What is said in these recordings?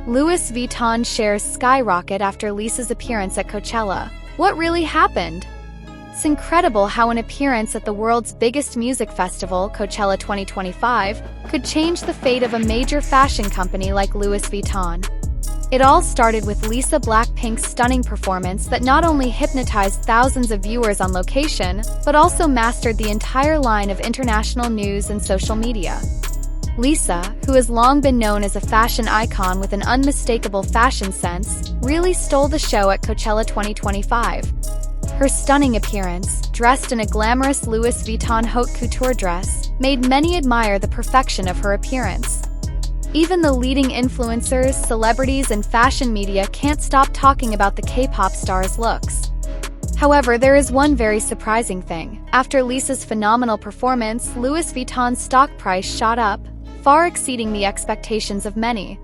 Louis Vuitton shares skyrocket after Lisa's appearance at Coachella. What really happened? It's incredible how an appearance at the world's biggest music festival, Coachella 2025, could change the fate of a major fashion company like Louis Vuitton. It all started with Lisa Blackpink's stunning performance that not only hypnotized thousands of viewers on location, but also mastered the entire line of international news and social media. Lisa, who has long been known as a fashion icon with an unmistakable fashion sense, really stole the show at Coachella 2025. Her stunning appearance, dressed in a glamorous Louis Vuitton haute couture dress, made many admire the perfection of her appearance. Even the leading influencers, celebrities, and fashion media can't stop talking about the K-pop star's looks. However, there is one very surprising thing. After Lisa's phenomenal performance, Louis Vuitton's stock price shot up, far exceeding the expectations of many.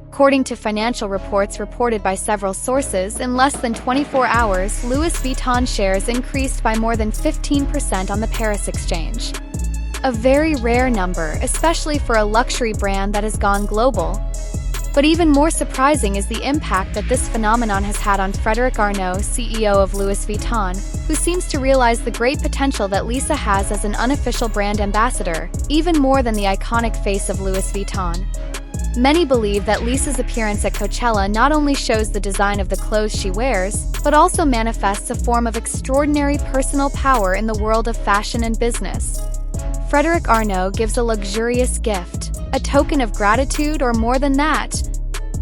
According to financial reports reported by several sources, in less than 24 hours, Louis Vuitton shares increased by more than 15% on the Paris exchange. A very rare number, especially for a luxury brand that has gone global. But even more surprising is the impact that this phenomenon has had on Frederic Arnault, CEO of Louis Vuitton, who seems to realize the great potential that Lisa has as an unofficial brand ambassador, even more than the iconic face of Louis Vuitton. Many believe that Lisa's appearance at Coachella not only shows the design of the clothes she wears, but also manifests a form of extraordinary personal power in the world of fashion and business. Frederic Arnault gives a luxurious gift, a token of gratitude, or more than that.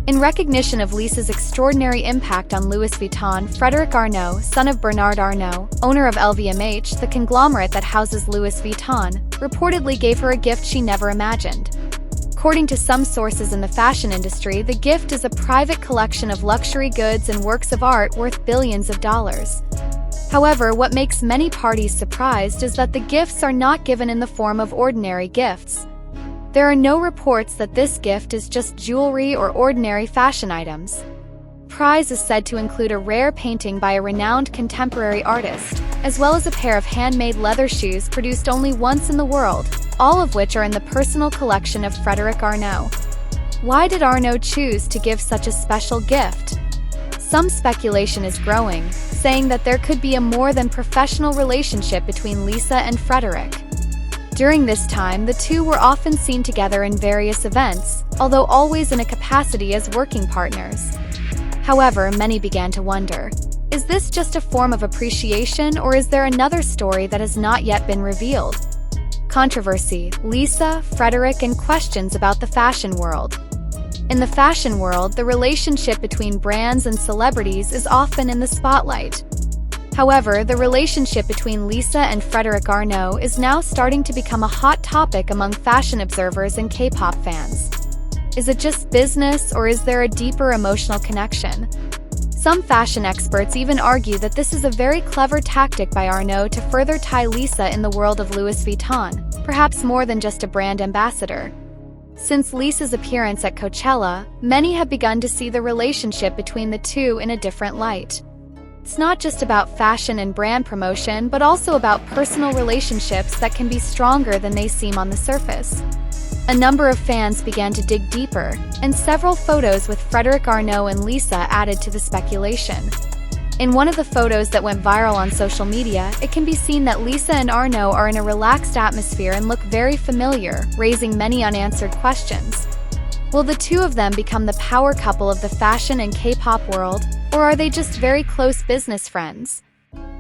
In recognition of Lisa's extraordinary impact on Louis Vuitton, Frederic Arnault, son of Bernard Arnault, owner of LVMH, the conglomerate that houses Louis Vuitton, reportedly gave her a gift she never imagined. According to some sources in the fashion industry, the gift is a private collection of luxury goods and works of art worth billions of dollars. However, what makes many parties surprised is that the gifts are not given in the form of ordinary gifts. There are no reports that this gift is just jewelry or ordinary fashion items. The prize is said to include a rare painting by a renowned contemporary artist, as well as a pair of handmade leather shoes produced only once in the world, all of which are in the personal collection of Frederic Arnault. Why did Arnault choose to give such a special gift? Some speculation is growing, saying that there could be a more than professional relationship between Lisa and Frederic. During this time, the two were often seen together in various events, although always in a capacity as working partners. However, many began to wonder, is this just a form of appreciation, or is there another story that has not yet been revealed? Controversy, Lisa, Frederic, and questions about the fashion world. In the fashion world, the relationship between brands and celebrities is often in the spotlight. However, the relationship between Lisa and Frederic Arnault is now starting to become a hot topic among fashion observers and K-pop fans. Is it just business, or is there a deeper emotional connection? Some fashion experts even argue that this is a very clever tactic by Arnault to further tie Lisa in the world of Louis Vuitton, perhaps more than just a brand ambassador. Since Lisa's appearance at Coachella, many have begun to see the relationship between the two in a different light. It's not just about fashion and brand promotion, but also about personal relationships that can be stronger than they seem on the surface. A number of fans began to dig deeper, and several photos with Frederic Arnault and Lisa added to the speculation. In one of the photos that went viral on social media, it can be seen that Lisa and Arnault are in a relaxed atmosphere and look very familiar, raising many unanswered questions. Will the two of them become the power couple of the fashion and K-pop world, or are they just very close business friends?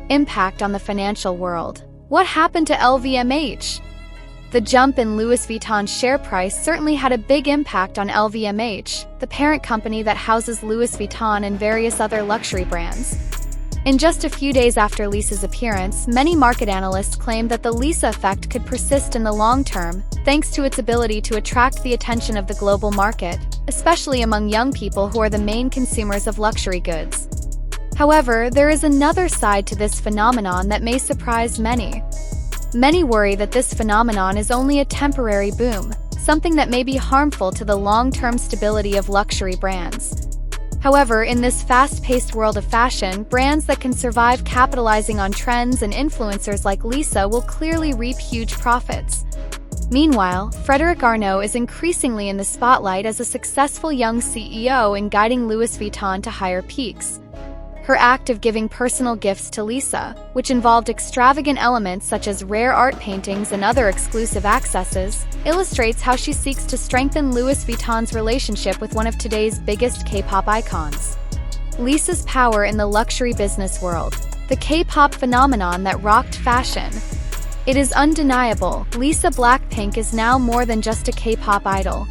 Impact on the financial world. What happened to LVMH? The jump in Louis Vuitton's share price certainly had a big impact on LVMH, the parent company that houses Louis Vuitton and various other luxury brands. In just a few days after Lisa's appearance, many market analysts claimed that the Lisa effect could persist in the long term, thanks to its ability to attract the attention of the global market, especially among young people who are the main consumers of luxury goods. However, there is another side to this phenomenon that may surprise many. Many worry that this phenomenon is only a temporary boom, something that may be harmful to the long-term stability of luxury brands. However, in this fast-paced world of fashion, brands that can survive capitalizing on trends and influencers like Lisa will clearly reap huge profits. Meanwhile, Frederic Arnault is increasingly in the spotlight as a successful young CEO in guiding Louis Vuitton to higher peaks. Her act of giving personal gifts to Lalisa, which involved extravagant elements such as rare art paintings and other exclusive accessories, illustrates how she seeks to strengthen Louis Vuitton's relationship with one of today's biggest K-pop icons. Lisa's power in the luxury business world. The K-pop phenomenon that rocked fashion. It is undeniable, Lisa Blackpink is now more than just a K-pop idol.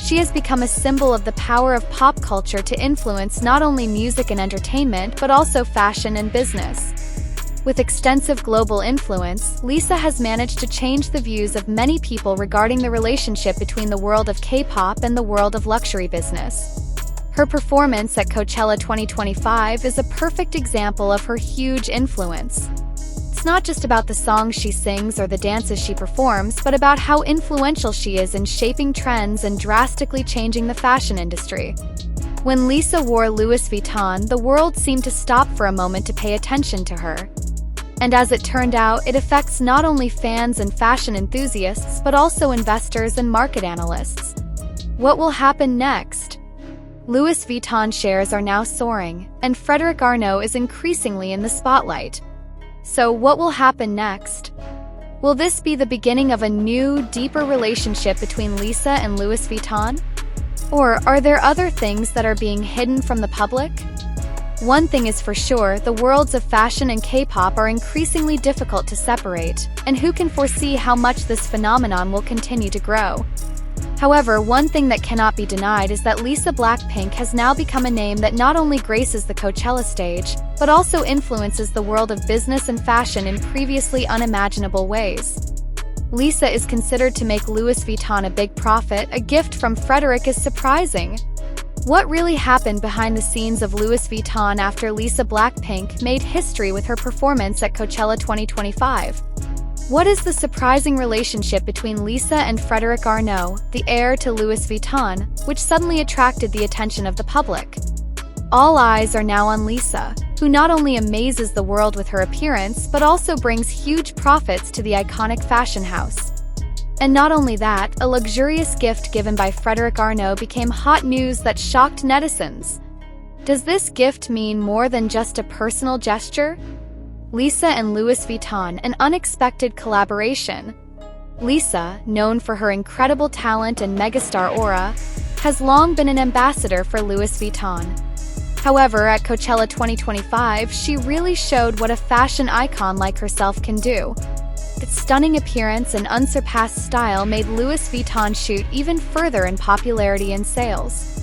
She has become a symbol of the power of pop culture to influence not only music and entertainment but also fashion and business. With extensive global influence, Lisa has managed to change the views of many people regarding the relationship between the world of K-pop and the world of luxury business. Her performance at Coachella 2025 is a perfect example of her huge influence. It's not just about the songs she sings or the dances she performs, but about how influential she is in shaping trends and drastically changing the fashion industry. When Lisa wore Louis Vuitton, the world seemed to stop for a moment to pay attention to her. And as it turned out, it affects not only fans and fashion enthusiasts, but also investors and market analysts. What will happen next? Louis Vuitton shares are now soaring, and Frederic Arnault is increasingly in the spotlight. So what will happen next? Will this be the beginning of a new, deeper relationship between Lisa and Louis Vuitton? Or are there other things that are being hidden from the public? One thing is for sure, the worlds of fashion and K-pop are increasingly difficult to separate, and who can foresee how much this phenomenon will continue to grow? However, one thing that cannot be denied is that Lisa Blackpink has now become a name that not only graces the Coachella stage, but also influences the world of business and fashion in previously unimaginable ways. Lisa is considered to make Louis Vuitton a big profit. A gift from Frederic is surprising. What really happened behind the scenes of Louis Vuitton after Lisa Blackpink made history with her performance at Coachella 2025? What is the surprising relationship between Lisa and Frederic Arnault, the heir to Louis Vuitton, which suddenly attracted the attention of the public? All eyes are now on Lisa, who not only amazes the world with her appearance but also brings huge profits to the iconic fashion house. And not only that, a luxurious gift given by Frederic Arnault became hot news that shocked netizens. Does this gift mean more than just a personal gesture? Lisa and Louis Vuitton, an unexpected collaboration. Lisa, known for her incredible talent and megastar aura, has long been an ambassador for Louis Vuitton. However, at Coachella 2025, she really showed what a fashion icon like herself can do. Its stunning appearance and unsurpassed style made Louis Vuitton shoot even further in popularity and sales.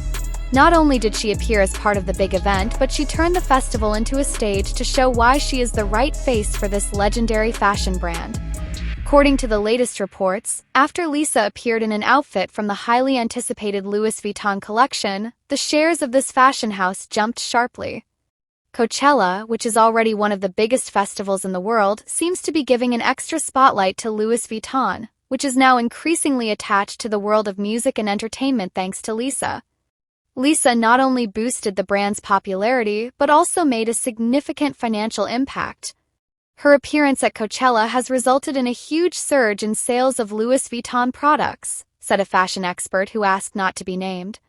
Not only did she appear as part of the big event, but she turned the festival into a stage to show why she is the right face for this legendary fashion brand. According to the latest reports, after Lisa appeared in an outfit from the highly anticipated Louis Vuitton collection, the shares of this fashion house jumped sharply. Coachella, which is already one of the biggest festivals in the world, seems to be giving an extra spotlight to Louis Vuitton, which is now increasingly attached to the world of music and entertainment thanks to Lisa. Lisa not only boosted the brand's popularity, but also made a significant financial impact. Her appearance at Coachella has resulted in a huge surge in sales of Louis Vuitton products, said a fashion expert who asked not to be named.